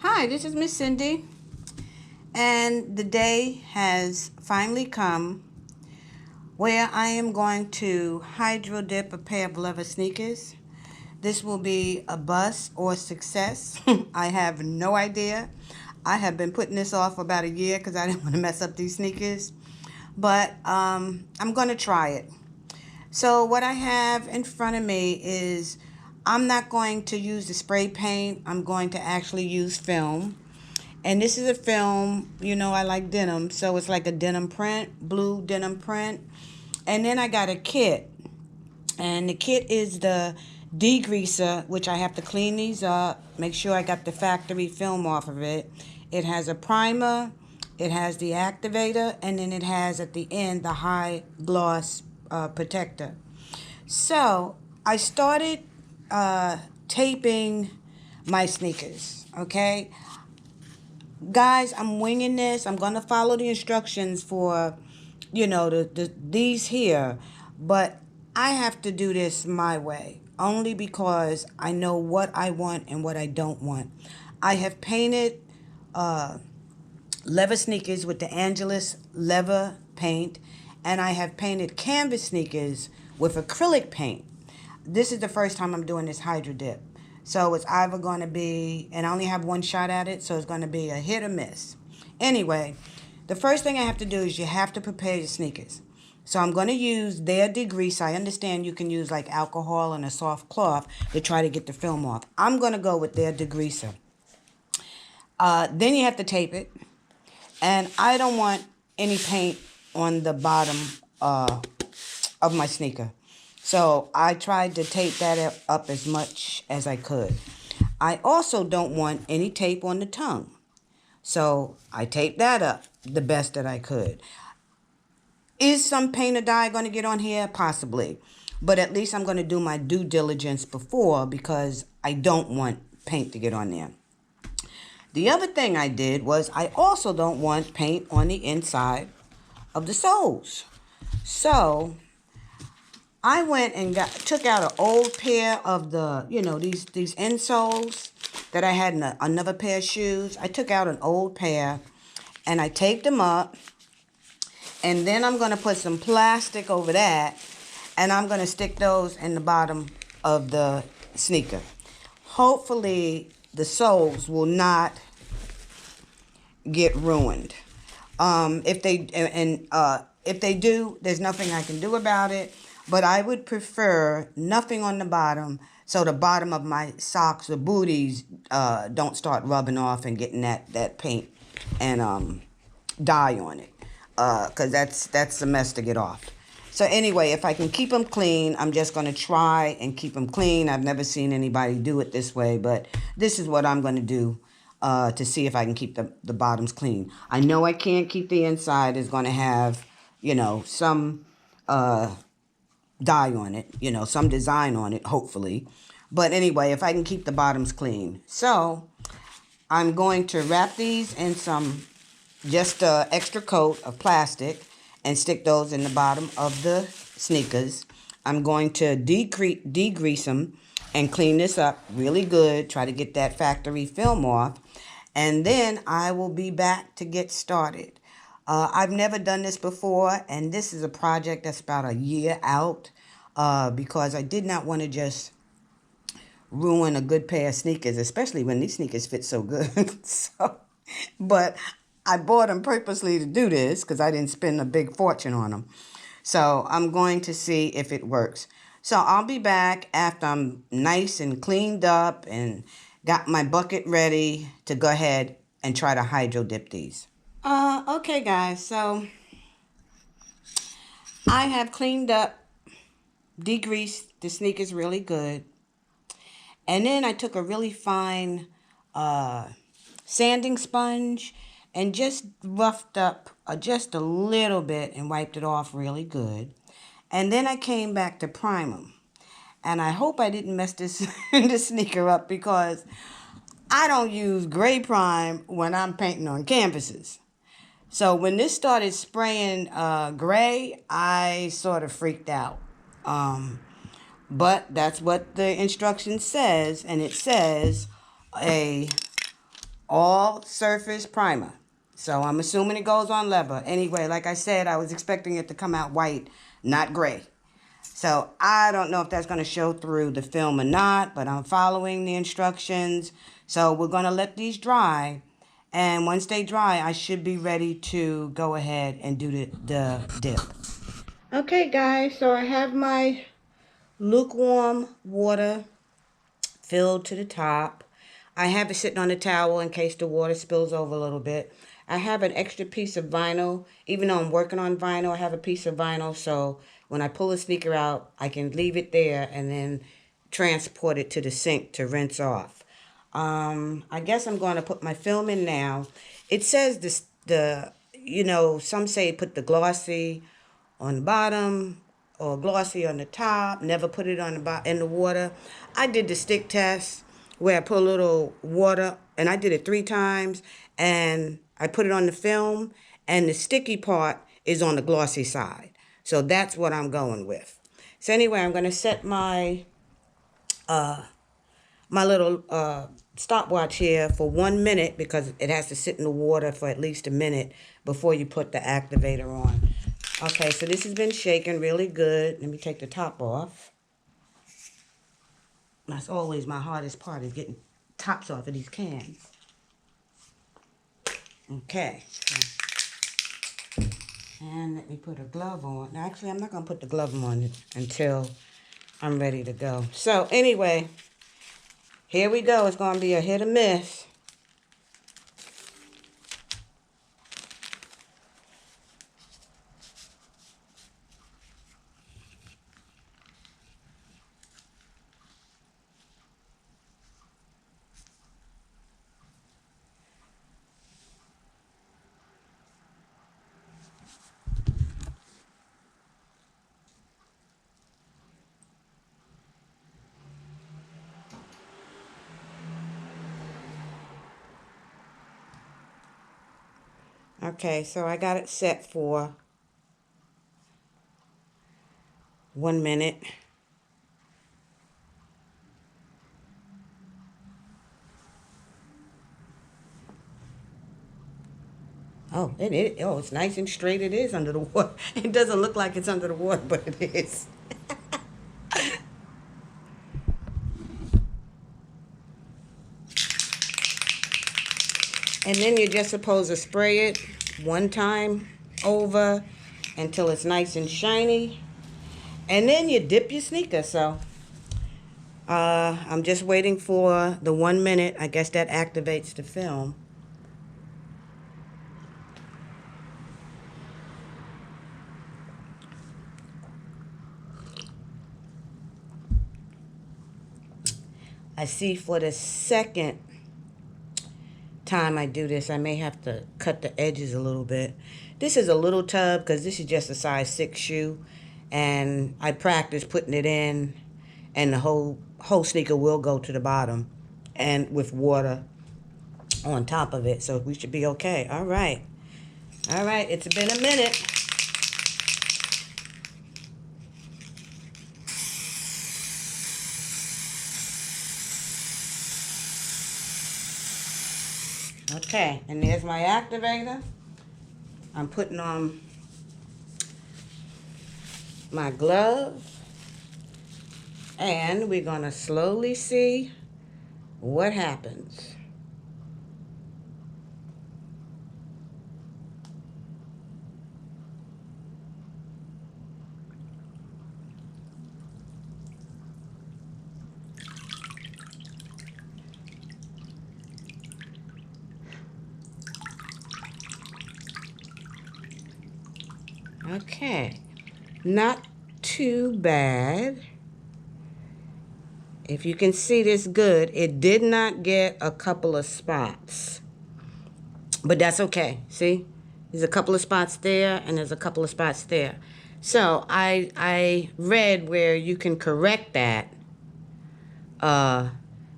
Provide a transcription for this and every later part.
Hi, this is Miss Cindy, and the day has finally come where I am going to hydro dip a pair of leather sneakers. This will be a bust or success. I have no idea. I have been putting this off for about a year because I didn't want to mess up these sneakers, but I'm going to try it. So what I have in front of me is I'm not going to use the spray paint. I'm going to actually use film. And this is a film, I like denim, so it's like a denim print, blue denim print. And then I got a kit. And the kit is the degreaser, which I have to clean these up, make sure I got the factory film off of it. It has a primer, it has the activator, and then it has at the end the high gloss protector. So I started taping my sneakers, okay? Guys, I'm winging this. I'm going to follow the instructions for, these here. But I have to do this my way, only because I know what I want and what I don't want. I have painted leather sneakers with the Angelus leather paint, and I have painted canvas sneakers with acrylic paint. This is the first time I'm doing this hydro dip. So it's either going to be, and I only have one shot at it, so it's going to be a hit or miss. Anyway, the first thing I have to do is you have to prepare your sneakers. So I'm going to use their degrease. I understand you can use like alcohol and a soft cloth to try to get the film off. I'm going to go with their degreaser. Then you have to tape it. And I don't want any paint on the bottom of my sneaker. So I tried to tape that up as much as I could. I also don't want any tape on the tongue. So I taped that up the best that I could. Is some paint or dye going to get on here? Possibly. But at least I'm going to do my due diligence before, because I don't want paint to get on there. The other thing I did was I also don't want paint on the inside of the soles. So I went and took out an old pair of the, these insoles that I had in another pair of shoes. I took out an old pair and I taped them up. And then I'm going to put some plastic over that, and I'm going to stick those in the bottom of the sneaker. Hopefully the soles will not get ruined. If they do, there's nothing I can do about it. But I would prefer nothing on the bottom, so the bottom of my socks or booties don't start rubbing off and getting that paint and dye on it, because that's a mess to get off. So anyway, if I can keep them clean, I'm just going to try and keep them clean. I've never seen anybody do it this way, but this is what I'm going to do to see if I can keep the bottoms clean. I know I can't keep the inside. It's going to have, some dye on it, some design on it, hopefully. But anyway, if I can keep the bottoms clean. So I'm going to wrap these in some just extra coat of plastic and stick those in the bottom of the sneakers. I'm going to degrease them and clean this up really good, try to get that factory film off, and then I will be back to get started. I've never done this before, and this is a project that's about a year out, because I did not want to just ruin a good pair of sneakers, especially when these sneakers fit so good. But I bought them purposely to do this because I didn't spend a big fortune on them. So I'm going to see if it works. So I'll be back after I'm nice and cleaned up and got my bucket ready to go ahead and try to hydro dip these. Okay guys, so I have cleaned up, degreased the sneakers really good. And then I took a really fine sanding sponge and just roughed up just a little bit and wiped it off really good. And then I came back to prime them. And I hope I didn't mess this sneaker up, because I don't use gray prime when I'm painting on canvases. So when this started spraying gray, I sort of freaked out. But that's what the instruction says, and it says a all surface primer. So I'm assuming it goes on leather. Anyway, like I said, I was expecting it to come out white, not gray. So I don't know if that's going to show through the film or not, but I'm following the instructions. So we're going to let these dry. And once they dry, I should be ready to go ahead and do the dip. Okay, guys, so I have my lukewarm water filled to the top. I have it sitting on a towel in case the water spills over a little bit. I have an extra piece of vinyl. Even though I'm working on vinyl, I have a piece of vinyl. So when I pull a sneaker out, I can leave it there and then transport it to the sink to rinse off. I guess I'm going to put my film in now. It says some say put the glossy on the bottom or glossy on the top. Never put it on in the water. I did the stick test where I put a little water, and I did it 3 times, and I put it on the film, and the sticky part is on the glossy side. So that's what I'm going with. So anyway, I'm going to set my little stopwatch here for 1 minute because it has to sit in the water for at least a minute before you put the activator on. Okay, so this has been shaken really good. Let me take the top off. That's always my hardest part, is getting tops off of these cans. Okay. And let me put a glove on. Now, actually, I'm not going to put the glove on until I'm ready to go. So, anyway, here we go. It's going to be a hit or miss. Okay, so I got it set for 1 minute. Oh, it's nice and straight. It is under the water. It doesn't look like it's under the water, but it is. And then you're just supposed to spray it 1 time over until it's nice and shiny. And then you dip your sneaker. So I'm just waiting for the 1 minute. I guess that activates the film. I see for the second time I do this, I may have to cut the edges a little bit. This is a little tub because this is just a size 6 shoe, and I practice putting it in, and the whole sneaker will go to the bottom, and with water on top of it, so we should be okay. All right, it's been a minute. Okay, and there's my activator. I'm putting on my glove, and we're gonna slowly see what happens. Okay, not too bad. If you can see this good, it did not get a couple of spots, but that's okay. See, there's a couple of spots there and there's a couple of spots there. So I read where you can correct that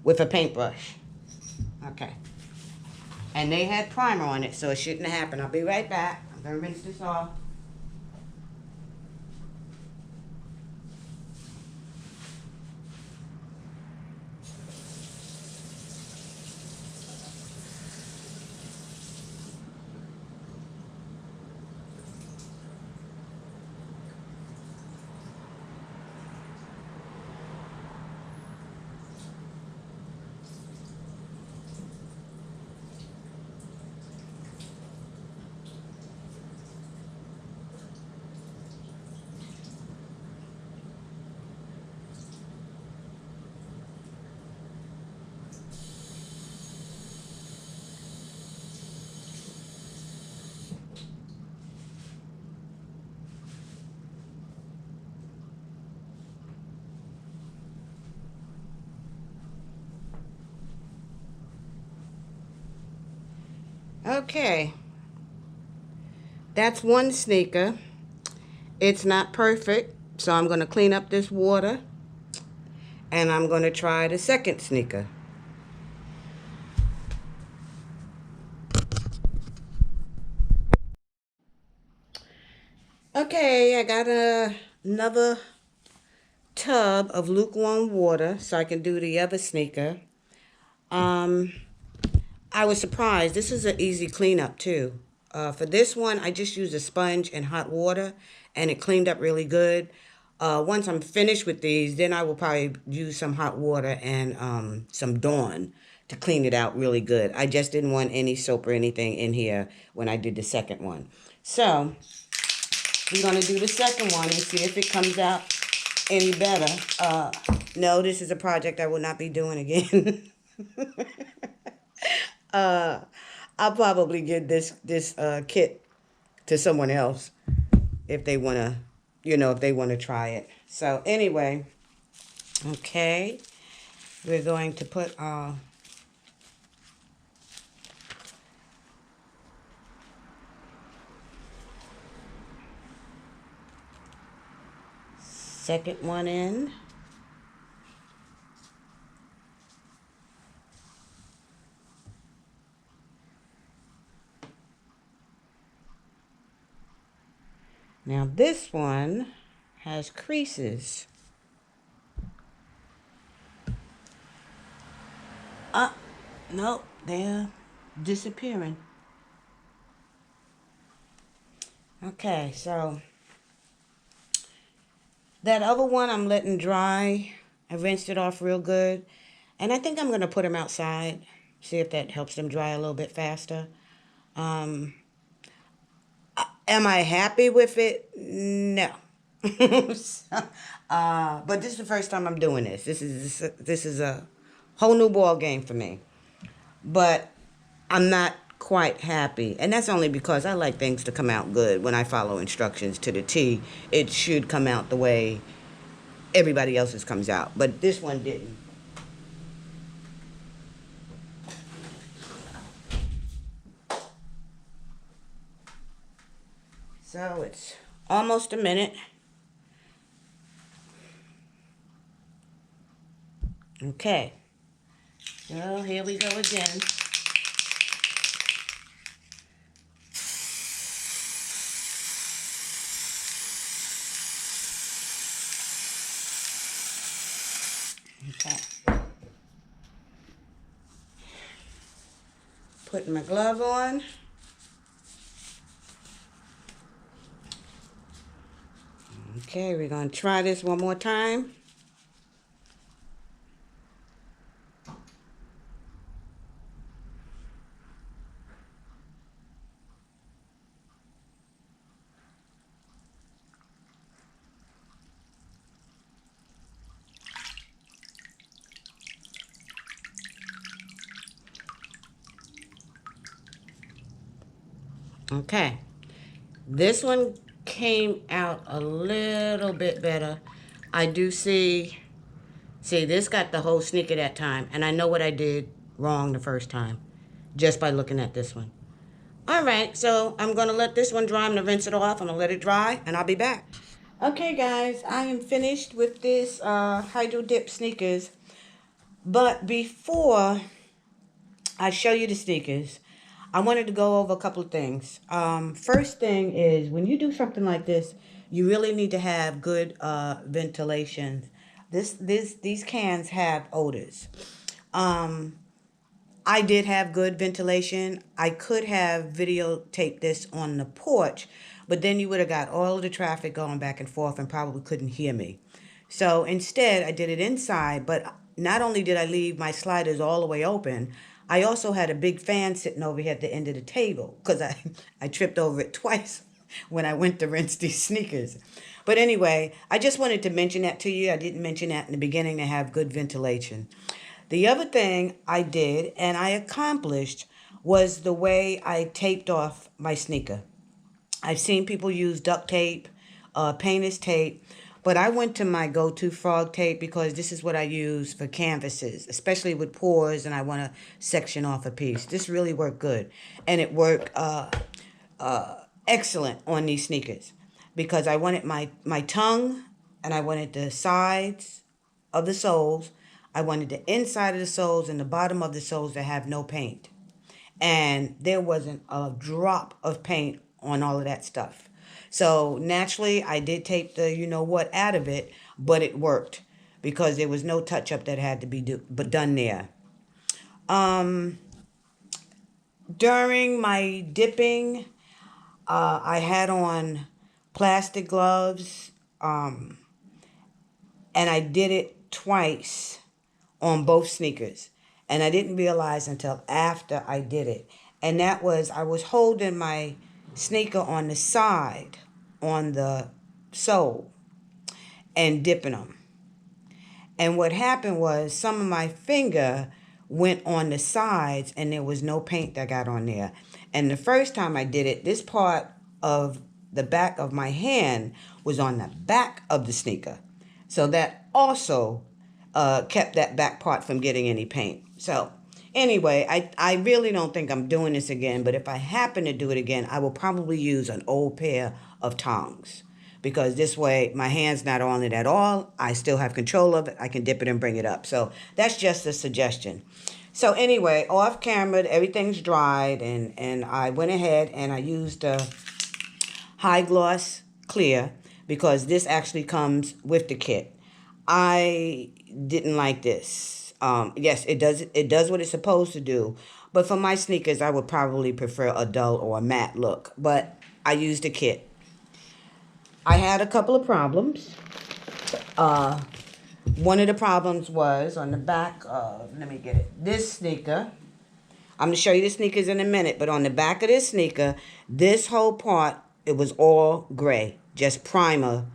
with a paintbrush. Okay, and they had primer on it, so it shouldn't happen. I'll be right back. I'm gonna rinse this off. Okay, that's one sneaker. It's not perfect, so I'm going to clean up this water and I'm going to try the second sneaker. Okay, I got another tub of lukewarm water so I can do the other sneaker. Um, I was surprised. This is an easy cleanup too. For this one, I just used a sponge and hot water, and it cleaned up really good. Once I'm finished with these, then I will probably use some hot water and some Dawn to clean it out really good. I just didn't want any soap or anything in here when I did the second one. So we're going to do the second one and see if it comes out any better. No, this is a project I will not be doing again. I'll probably give this kit to someone else if they want to, if they want to try it. So anyway, okay, we're going to put our second one in. Now this one has creases. Nope, they're disappearing. Okay, so that other one I'm letting dry. I rinsed it off real good. And I think I'm going to put them outside, see if that helps them dry a little bit faster. Um, am I happy with it? No. But this is the first time I'm doing this. This is a whole new ball game for me. But I'm not quite happy. And that's only because I like things to come out good. When I follow instructions to the T, it should come out the way everybody else's comes out. But this one didn't. So it's almost a minute. Okay. So here we go again. Okay. Putting my glove on. Okay, we're going to try this one more time. Okay. This one came out a little bit better. I do see this got the whole sneaker that time, and I know what I did wrong the first time just by looking at this one. All right, so I'm going to let this one dry. I'm going to rinse it off. I'm going to let it dry, and I'll be back. Okay, guys, I am finished with this Hydro Dip sneakers. But before I show you the sneakers, I wanted to go over a couple of things. First thing is, when you do something like this, you really need to have good ventilation. These cans have odors. I did have good ventilation. I could have videotaped this on the porch, but then you would have got all of the traffic going back and forth and probably couldn't hear me. So instead, I did it inside, but not only did I leave my sliders all the way open, I also had a big fan sitting over here at the end of the table because I tripped over it twice when I went to rinse these sneakers. But anyway, I just wanted to mention that to you. I didn't mention that in the beginning, to have good ventilation. The other thing I did and I accomplished was the way I taped off my sneaker. I've seen people use duct tape, painter's tape, But I went to my go-to frog tape because this is what I use for canvases, especially with pores and I want to section off a piece. This really worked good. And it worked excellent on these sneakers because I wanted my tongue and I wanted the sides of the soles. I wanted the inside of the soles and the bottom of the soles to have no paint. And there wasn't a drop of paint on all of that stuff. So naturally, I did tape the you know what out of it, but it worked because there was no touch up that had to be done there. Um, During my dipping, I had on plastic gloves, and I did it twice on both sneakers. And I didn't realize until after I did it. And that was, I was holding my sneaker on the side, on the sole, and dipping them. And what happened was some of my finger went on the sides and there was no paint that got on there. And the first time I did it, this part of the back of my hand was on the back of the sneaker. So that also kept that back part from getting any paint. So anyway, I really don't think I'm doing this again, but if I happen to do it again, I will probably use an old pair of tongs because this way my hand's not on it at all. I still have control of it. I can dip it and bring it up. So that's just a suggestion. So anyway, off camera, everything's dried and I went ahead and I used a high gloss clear because this actually comes with the kit. I didn't like this. Yes, it does what it's supposed to do. But for my sneakers, I would probably prefer a dull or a matte look. But I used a kit. I had a couple of problems. One of the problems was on the back of, let me get it, this sneaker. I'm going to show you the sneakers in a minute. But on the back of this sneaker, this whole part, it was all gray. Just primer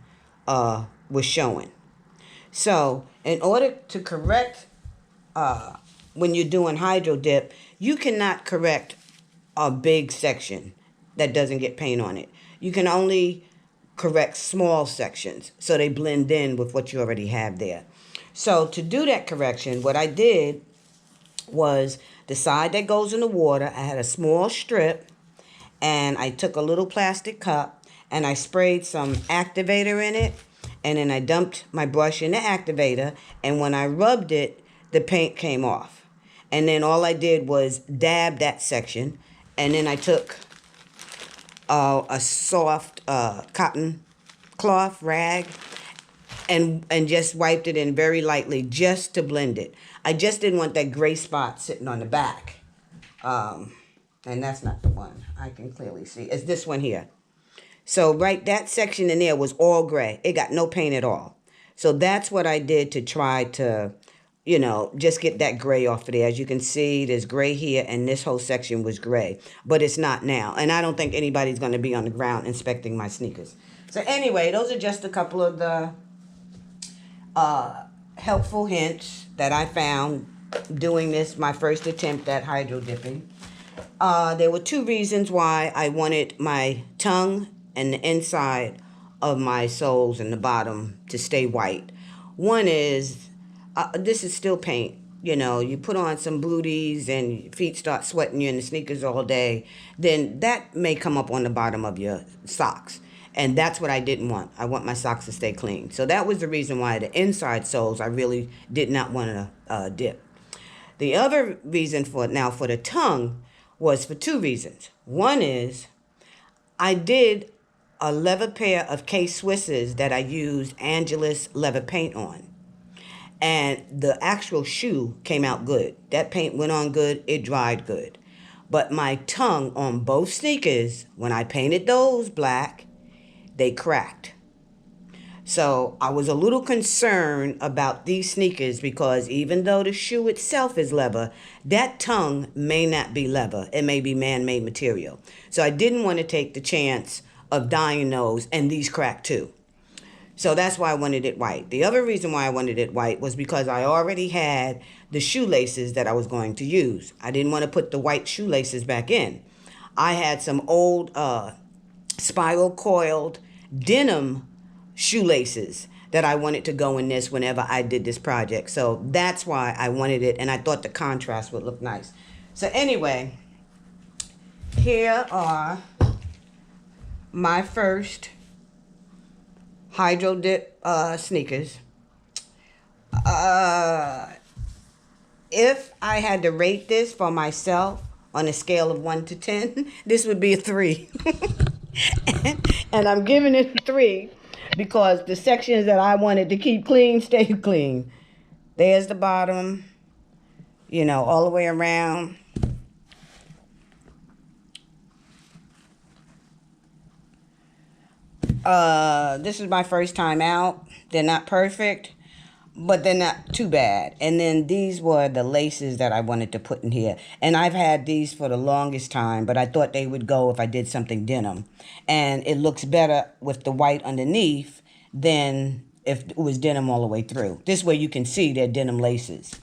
was showing. So in order to correct when you're doing hydro dip, you cannot correct a big section that doesn't get paint on it. You can only correct small sections so they blend in with what you already have there. So to do that correction, what I did was the side that goes in the water, I had a small strip and I took a little plastic cup and I sprayed some activator in it. And then I dumped my brush in the activator, and when I rubbed it, the paint came off. And then all I did was dab that section, and then I took a soft cotton cloth rag and just wiped it in very lightly just to blend it. I just didn't want that gray spot sitting on the back. And that's not the one I can clearly see. It's this one here. So right, that section in there was all gray. It got no paint at all. So that's what I did to try to, just get that gray off of there. As you can see, there's gray here and this whole section was gray. But it's not now. And I don't think anybody's going to be on the ground inspecting my sneakers. So anyway, those are just a couple of the helpful hints that I found doing this, my first attempt at hydro dipping. There were two reasons why I wanted my tongue and the inside of my soles and the bottom to stay white. One is, this is still paint. You put on some booties and your feet start sweating you in the sneakers all day, then that may come up on the bottom of your socks. And that's what I didn't want. I want my socks to stay clean. So that was the reason why the inside soles I really did not want to dip. The other reason for the tongue was for two reasons. One is I did a leather pair of K-Swisses that I used Angelus leather paint on. And the actual shoe came out good. That paint went on good. It dried good. But my tongue on both sneakers, when I painted those black, they cracked. So I was a little concerned about these sneakers because even though the shoe itself is leather, that tongue may not be leather. It may be man-made material. So I didn't want to take the chance of dyeing those and these cracked too. So that's why I wanted it white. The other reason why I wanted it white was because I already had the shoelaces that I was going to use. I didn't want to put the white shoelaces back in. I had some old spiral coiled denim shoelaces that I wanted to go in this whenever I did this project. So that's why I wanted it, and I thought the contrast would look nice. So anyway, here are my first hydro dip sneakers. If I had to rate this for myself on a scale of 1 to 10, this would be a 3. And I'm giving it a 3 because the sections that I wanted to keep clean stay clean. There's the bottom, you know, all the way around. This is my first time out. They're not perfect, but they're not too bad. And then these were the laces that I wanted to put in here. And I've had these for the longest time, but I thought they would go if I did something denim. And it looks better with the white underneath than if it was denim all the way through. This way you can see they're denim laces.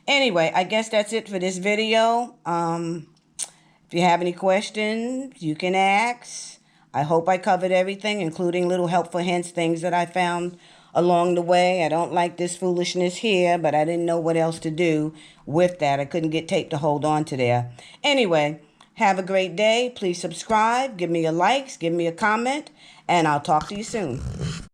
Anyway, I guess that's it for this video. If you have any questions, you can ask. I hope I covered everything, including little helpful hints, things that I found along the way. I don't like this foolishness here, but I didn't know what else to do with that. I couldn't get tape to hold on to there. Anyway, have a great day. Please subscribe, give me a likes, give me a comment, and I'll talk to you soon.